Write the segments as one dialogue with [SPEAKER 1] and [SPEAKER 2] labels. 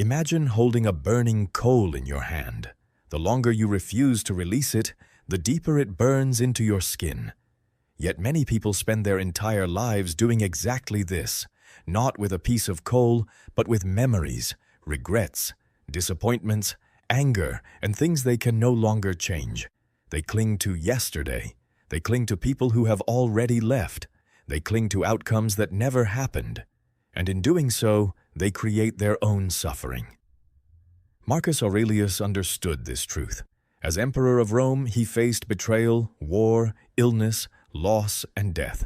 [SPEAKER 1] Imagine holding a burning coal in your hand. The longer you refuse to release it, the deeper it burns into your skin. Yet many people spend their entire lives doing exactly this, not with a piece of coal, but with memories, regrets, disappointments, anger, and things they can no longer change. They cling to yesterday. They cling to people who have already left. They cling to outcomes that never happened. And in doing so, they create their own suffering. Marcus Aurelius understood this truth. As emperor of Rome, he faced betrayal, war, illness, loss, and death.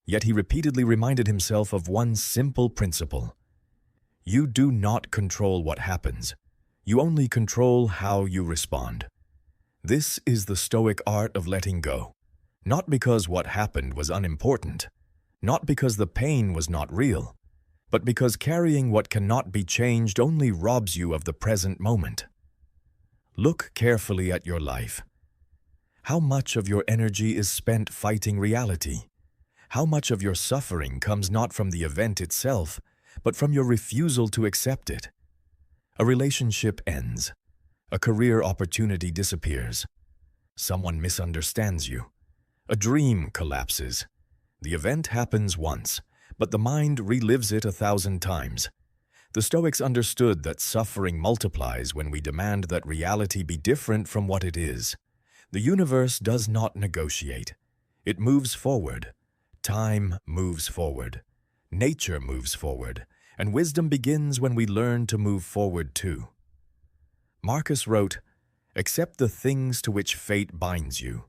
[SPEAKER 1] Yet he repeatedly reminded himself of one simple principle. You do not control what happens. You only control how you respond. This is the Stoic art of letting go. Not because what happened was unimportant, not because the pain was not real, but because carrying what cannot be changed only robs you of the present moment. Look carefully at your life. How much of your energy is spent fighting reality? How much of your suffering comes not from the event itself, but from your refusal to accept it? A relationship ends. A career opportunity disappears. Someone misunderstands you. A dream collapses. The event happens once, but the mind relives it 1,000 times. The Stoics understood that suffering multiplies when we demand that reality be different from what it is. The universe does not negotiate. It moves forward. Time moves forward. Nature moves forward. And wisdom begins when we learn to move forward too. Marcus wrote, "Accept the things to which fate binds you."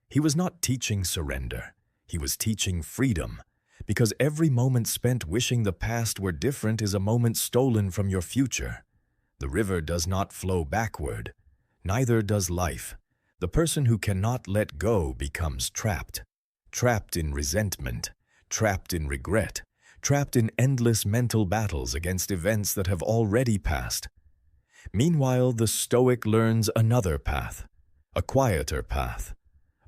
[SPEAKER 1] He was not teaching surrender. He was teaching freedom, because every moment spent wishing the past were different is a moment stolen from your future. The river does not flow backward. Neither does life. The person who cannot let go becomes trapped. Trapped in resentment, trapped in regret, trapped in endless mental battles against events that have already passed. Meanwhile, the Stoic learns another path, a quieter path,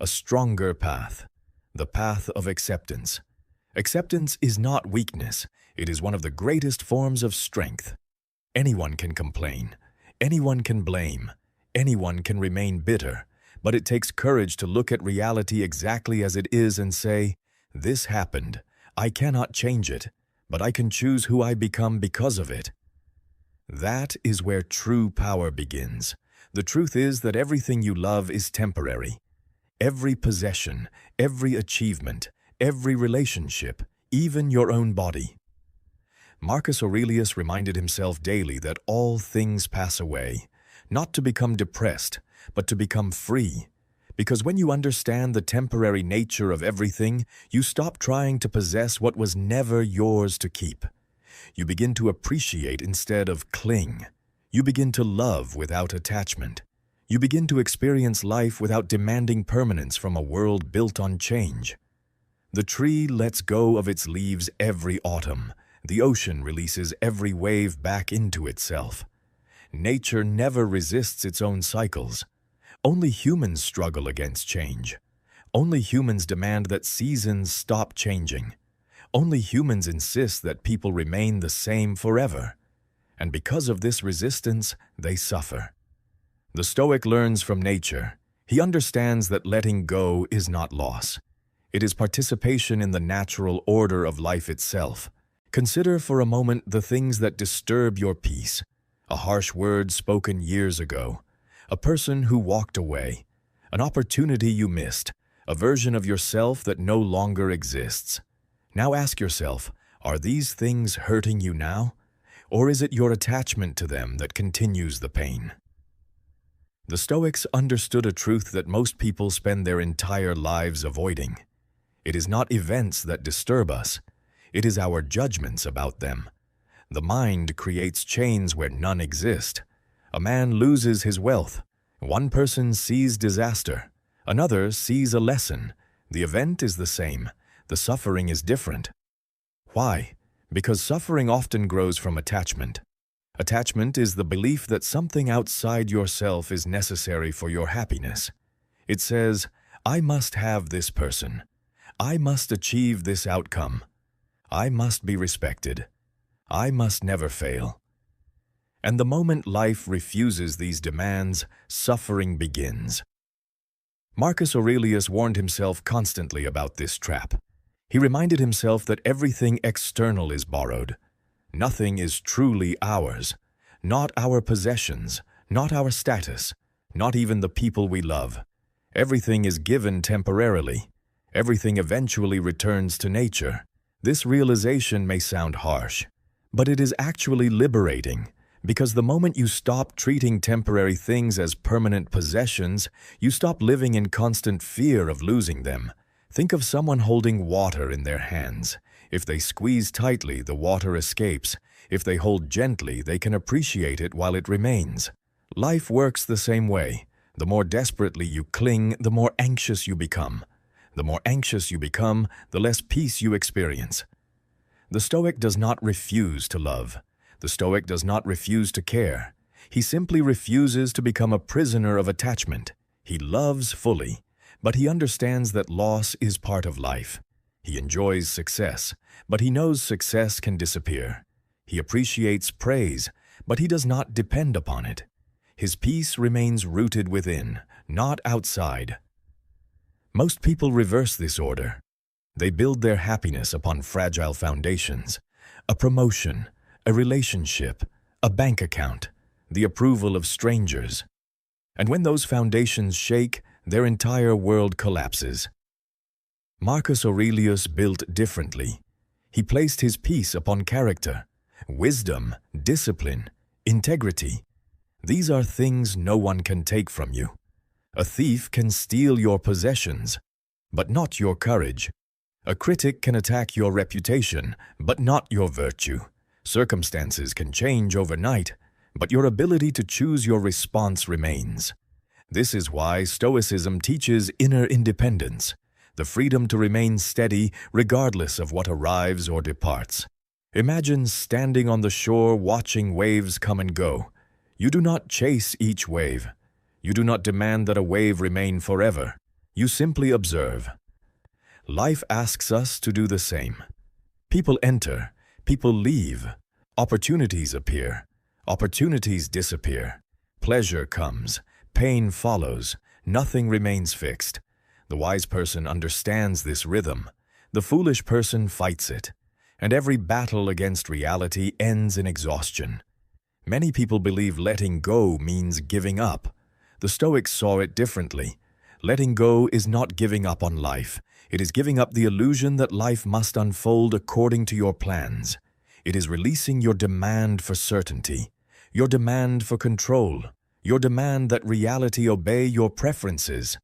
[SPEAKER 1] a stronger path, the path of acceptance. Acceptance is not weakness. It is one of the greatest forms of strength. Anyone can complain. Anyone can blame. Anyone can remain bitter. But it takes courage to look at reality exactly as it is and say, "This happened. I cannot change it, but I can choose who I become because of it." That is where true power begins. The truth is that everything you love is temporary. Every possession, every achievement, every relationship, even your own body. Marcus Aurelius reminded himself daily that all things pass away, not to become depressed, but to become free. Because when you understand the temporary nature of everything, you stop trying to possess what was never yours to keep. You begin to appreciate instead of cling. You begin to love without attachment. You begin to experience life without demanding permanence from a world built on change. The tree lets go of its leaves every autumn. The ocean releases every wave back into itself. Nature never resists its own cycles. Only humans struggle against change. Only humans demand that seasons stop changing. Only humans insist that people remain the same forever. And because of this resistance, they suffer. The Stoic learns from nature. He understands that letting go is not loss. It is participation in the natural order of life itself. Consider for a moment the things that disturb your peace. A harsh word spoken years ago. A person who walked away. An opportunity you missed. A version of yourself that no longer exists. Now ask yourself, are these things hurting you now? Or is it your attachment to them that continues the pain? The Stoics understood a truth that most people spend their entire lives avoiding. It is not events that disturb us. It is our judgments about them. The mind creates chains where none exist. A man loses his wealth. One person sees disaster. Another sees a lesson. The event is the same. The suffering is different. Why? Because suffering often grows from attachment. Attachment is the belief that something outside yourself is necessary for your happiness. It says, I must have this person. I must achieve this outcome. I must be respected. I must never fail. And the moment life refuses these demands, suffering begins. Marcus Aurelius warned himself constantly about this trap. He reminded himself that everything external is borrowed. Nothing is truly ours. Not our possessions, not our status, not even the people we love. Everything is given temporarily. Everything eventually returns to nature. This realization may sound harsh, but it is actually liberating, because the moment you stop treating temporary things as permanent possessions, you stop living in constant fear of losing them. Think of someone holding water in their hands. If they squeeze tightly, the water escapes. If they hold gently, they can appreciate it while it remains. Life works the same way. The more desperately you cling, the more anxious you become. The more anxious you become, the less peace you experience. The Stoic does not refuse to love. The Stoic does not refuse to care. He simply refuses to become a prisoner of attachment. He loves fully, but he understands that loss is part of life. He enjoys success, but he knows success can disappear. He appreciates praise, but he does not depend upon it. His peace remains rooted within, not outside. Most people reverse this order. They build their happiness upon fragile foundations: a promotion, a relationship, a bank account, the approval of strangers. And when those foundations shake, their entire world collapses. Marcus Aurelius built differently. He placed his peace upon character, wisdom, discipline, integrity. These are things no one can take from you. A thief can steal your possessions, but not your courage. A critic can attack your reputation, but not your virtue. Circumstances can change overnight, but your ability to choose your response remains. This is why Stoicism teaches inner independence, the freedom to remain steady regardless of what arrives or departs. Imagine standing on the shore watching waves come and go. You do not chase each wave. You do not demand that a wave remain forever. You simply observe. Life asks us to do the same. People enter, people leave. Opportunities appear, opportunities disappear. Pleasure comes, pain follows. Nothing remains fixed. The wise person understands this rhythm. The foolish person fights it. And every battle against reality ends in exhaustion. Many people believe letting go means giving up. The Stoics saw it differently. Letting go is not giving up on life. It is giving up the illusion that life must unfold according to your plans. It is releasing your demand for certainty, your demand for control, your demand that reality obey your preferences.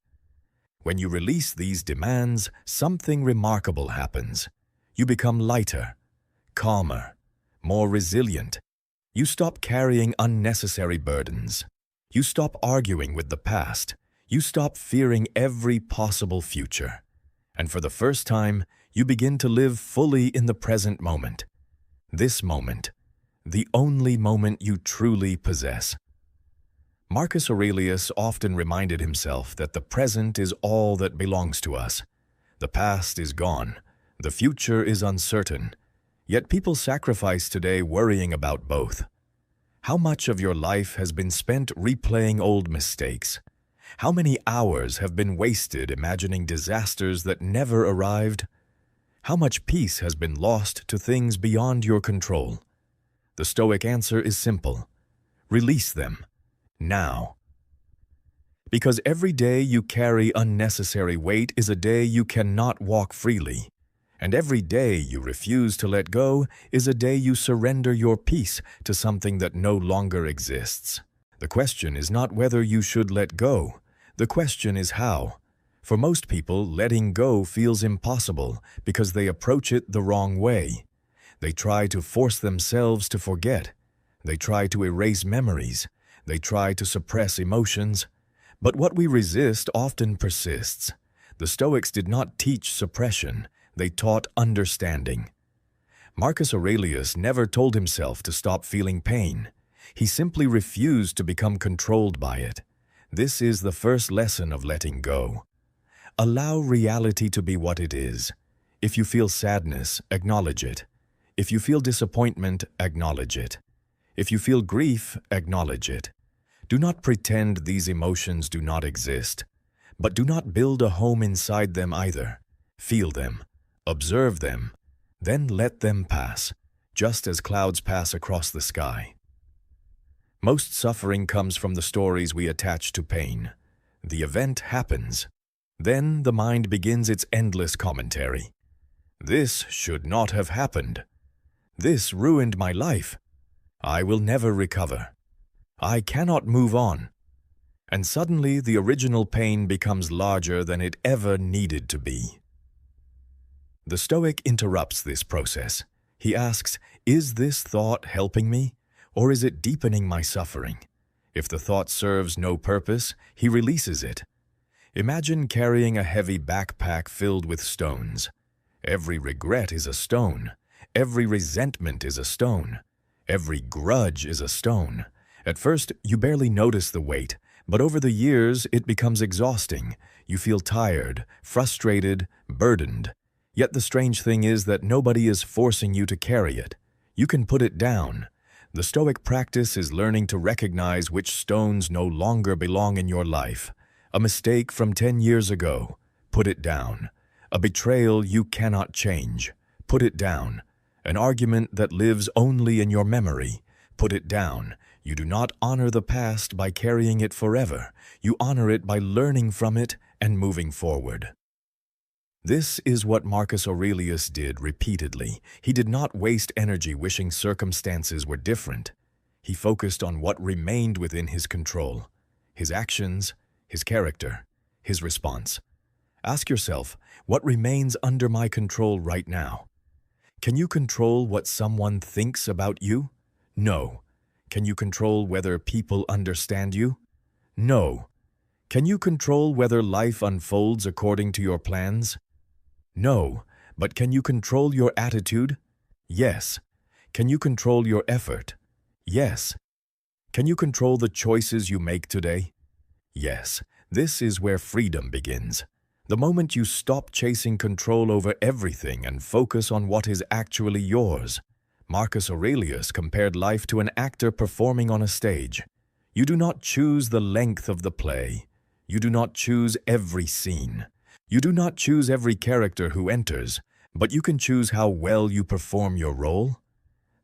[SPEAKER 1] When you release these demands, something remarkable happens. You become lighter, calmer, more resilient. You stop carrying unnecessary burdens. You stop arguing with the past. You stop fearing every possible future. And for the first time, you begin to live fully in the present moment. This moment, the only moment you truly possess. Marcus Aurelius often reminded himself that the present is all that belongs to us. The past is gone. The future is uncertain. Yet people sacrifice today worrying about both. How much of your life has been spent replaying old mistakes? How many hours have been wasted imagining disasters that never arrived? How much peace has been lost to things beyond your control? The Stoic answer is simple. Release them. Now. Because every day you carry unnecessary weight is a day you cannot walk freely. And every day you refuse to let go is a day you surrender your peace to something that no longer exists. The question is not whether you should let go. The question is how. For most people, letting go feels impossible because they approach it the wrong way. They try to force themselves to forget. They try to erase memories. They try to suppress emotions. But what we resist often persists. The Stoics did not teach suppression. They taught understanding. Marcus Aurelius never told himself to stop feeling pain. He simply refused to become controlled by it. This is the first lesson of letting go. Allow reality to be what it is. If you feel sadness, acknowledge it. If you feel disappointment, acknowledge it. If you feel grief, acknowledge it. Do not pretend these emotions do not exist, but do not build a home inside them either. Feel them, observe them, then let them pass, just as clouds pass across the sky. Most suffering comes from the stories we attach to pain. The event happens. Then the mind begins its endless commentary. This should not have happened. This ruined my life. I will never recover. I cannot move on. And suddenly the original pain becomes larger than it ever needed to be. The Stoic interrupts this process. He asks, is this thought helping me, or is it deepening my suffering? If the thought serves no purpose, he releases it. Imagine carrying a heavy backpack filled with stones. Every regret is a stone. Every resentment is a stone. Every grudge is a stone. At first, you barely notice the weight, but over the years, it becomes exhausting. You feel tired, frustrated, burdened. Yet the strange thing is that nobody is forcing you to carry it. You can put it down. The Stoic practice is learning to recognize which stones no longer belong in your life. A mistake from 10 years ago, put it down. A betrayal you cannot change, put it down. An argument that lives only in your memory, put it down. You do not honor the past by carrying it forever. You honor it by learning from it and moving forward. This is what Marcus Aurelius did repeatedly. He did not waste energy wishing circumstances were different. He focused on what remained within his control, his actions, his character, his response. Ask yourself, what remains under my control right now? Can you control what someone thinks about you? No. Can you control whether people understand you? No. Can you control whether life unfolds according to your plans? No, but can you control your attitude? Yes. Can you control your effort? Yes. Can you control the choices you make today? Yes. This is where freedom begins. The moment you stop chasing control over everything and focus on what is actually yours. Marcus Aurelius compared life to an actor performing on a stage. You do not choose the length of the play. You do not choose every scene. You do not choose every character who enters, but you can choose how well you perform your role.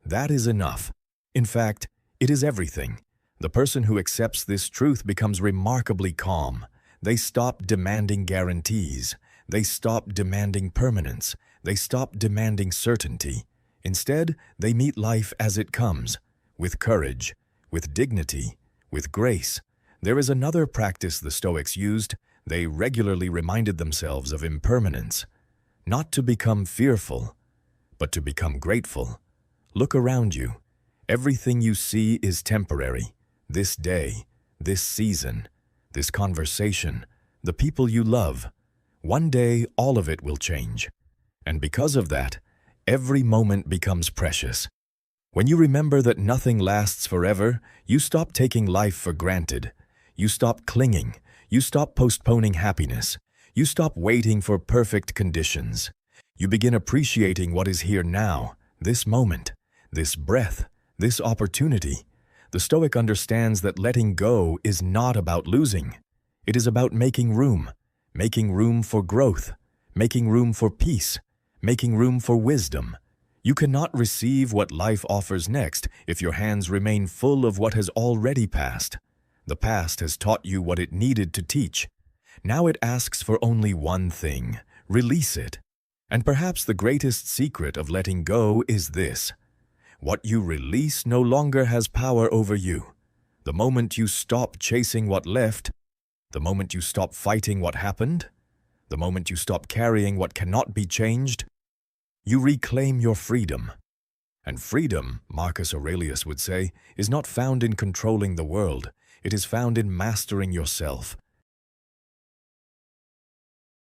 [SPEAKER 1] That is enough. In fact, it is everything. The person who accepts this truth becomes remarkably calm. They stop demanding guarantees. They stop demanding permanence. They stop demanding certainty. Instead, they meet life as it comes, with courage, with dignity, with grace. There is another practice the Stoics used. They regularly reminded themselves of impermanence, not to become fearful, but to become grateful. Look around you. Everything you see is temporary. This day, this season, this conversation, the people you love. One day, all of it will change. And because of that, every moment becomes precious. When you remember that nothing lasts forever, you stop taking life for granted. You stop clinging. You stop postponing happiness. You stop waiting for perfect conditions. You begin appreciating what is here now, this moment, this breath, this opportunity. The Stoic understands that letting go is not about losing. It is about making room for growth, making room for peace, making room for wisdom. You cannot receive what life offers next if your hands remain full of what has already passed. The past has taught you what it needed to teach. Now it asks for only one thing: release it. And perhaps the greatest secret of letting go is this: what you release no longer has power over you. The moment you stop chasing what left, the moment you stop fighting what happened, the moment you stop carrying what cannot be changed, you reclaim your freedom. And freedom, Marcus Aurelius would say, is not found in controlling the world. It is found in mastering yourself,